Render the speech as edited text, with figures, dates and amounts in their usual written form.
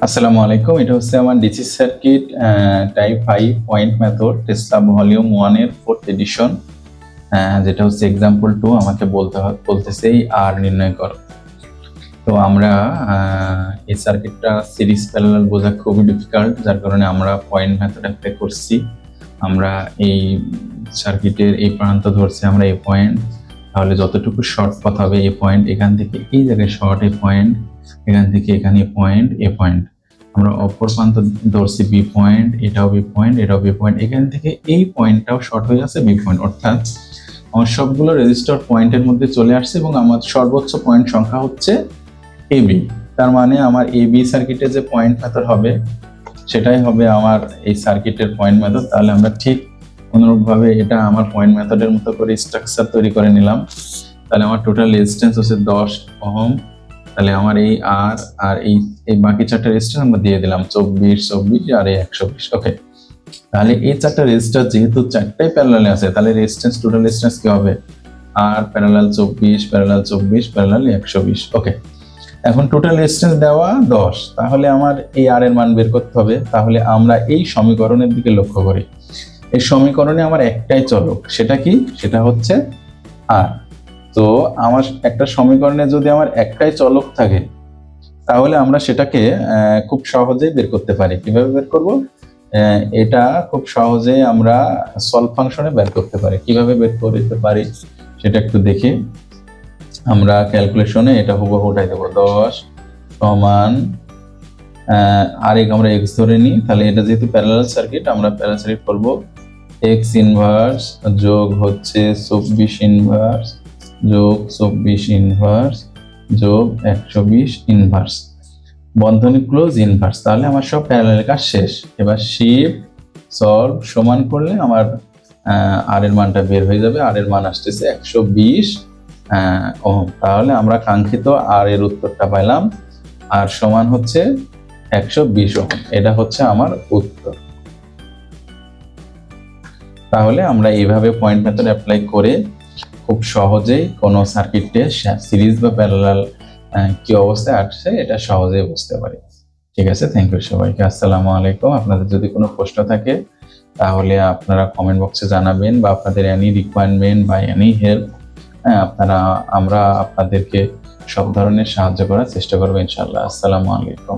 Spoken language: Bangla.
আসসালামু আলাইকুম। এটা হচ্ছে আমার DC circuit type 5 point method Tesla volume 1 এর 4th এডিশন। যেটা হচ্ছে এক্সাম্পল 2 আমাকে বলতেছে এই আর নির্ণয় করো। তো আমরা এই সার্কিটটা সিরিজ প্যারালাল বোঝা খুবই ডিফিকাল্ট, যার কারণে আমরা পয়েন্ট মেথড অ্যাপ্লাই করছি। আমরা এই সার্কিটের এই প্রান্ত ধরছি আমরা এই পয়েন্ট, তাহলে যতটুকু শর্ট পথ হবে এই পয়েন্ট, এখান থেকে এই জায়গায় শর্ট এই পয়েন্ট, এখান থেকে এখানে পয়েন্ট এ পয়েন্ট। আমরা অপর প্রান্ত ধরছি বি পয়েন্ট, এটাও বি পয়েন্ট, এটাও বি পয়েন্ট, এখান থেকে এই পয়েন্টটাও শর্ট হয়ে আছে বি পয়েন্ট। অর্থাৎ আমার সবগুলো রেজিস্টার পয়েন্টের মধ্যে চলে আসছে এবং আমার সর্বোচ্চ পয়েন্ট সংখ্যা হচ্ছে এবি। তার মানে আমার এবি সার্কিটে যে পয়েন্ট মেথড হবে সেটাই হবে আমার এই সার্কিটের পয়েন্ট মেথড। তাহলে আমরা ঠিক অনুরূপভাবে এটা আমার পয়েন্ট মেথডের মতো করে স্ট্রাকচার তৈরি করে নিলাম। তাহলে আমার টোটাল রেজিস্ট্যান্স হচ্ছে 10 ওহম। তাহলে আমার এই আর এই বাকি চারটা রেজিস্ট্যান্স আমরা দিয়ে দিলাম 24 আর এই 120। ওকে, তাহলে এই চারটা রেজিস্টার যেহেতু চারটাই প্যারালালে আছে, তাহলে রেজিস্ট্যান্স টোটাল রেজিস্ট্যান্স কি হবে? Are parallel 24 parallel 120। ওকে, এখন টোটাল রেজিস্ট্যান্স দেওয়া 10, তাহলে আমার এই আর এর মান বের করতে হবে। তাহলে আমরা এই সমীকরণের দিকে লক্ষ্য করি। এই সমীকরণে আমার একটাই চলক, সেটা কি? সেটা হচ্ছে আর। তো আমার একটা সমীকরণে যদি আমার একটাই চলক থাকে, তাহলে আমরা সেটাকে খুব সহজেই বের করতে পারি। কিভাবে বের করব? এটা খুব সহজেই আমরা সলভ ফাংশনে বের করতে পারি। কিভাবে বের করতে পারি সেটা একটু দেখি। আমরা ক্যালকুলেশনে এটা হুবহু উঠাই দেবো। 10 সমান আমরা এক্স ধরে নিই। তাহলে এটা যেহেতু প্যারালাল সার্কিট, আমরা প্যারালাল সার্কিট করব এক্স ইনভার্স যোগ হচ্ছে 24 ইনভার্স যোগ 24 ইনভার্স যোগ 120 ইনভার্স, বন্ধনী ক্লোজ ইনভার্স। তাহলে আমার সব প্যারালাল কাজ শেষ। এবার শিফট সলভ সমান করলে আমার আর এর মানটা বের হয়ে যাবে। আর এর মান আসতেছে 120 ওহম। তাহলে আমরা কাঙ্ক্ষিত আর এর উত্তরটা পাইলাম, আর সমান হচ্ছে 120 ওহম। এটা হচ্ছে আমার উত্তর। তাহলে আমরা এইভাবে পয়েন্ট মেথড অ্যাপ্লাই করে খুব সহজেই কোনো সার্কিটে সিরিজ বা প্যারালাল কি অবস্থায় আসছে এটা সহজেই বুঝতে পারি। ঠিক আছে, থ্যাংক ইউ সবাইকে। আসসালামু আলাইকুম। আপনাদের যদি কোনো প্রশ্ন থাকে তাহলে আপনারা কমেন্ট বক্সে জানাবেন, বা আপনাদের এনি রিকোয়ারমেন্ট বা এনি হেল্প, আমরা আপনাদেরকে সব ধরনের সাহায্য করার চেষ্টা করবো ইনশাআল্লাহ। আসসালামু আলাইকুম।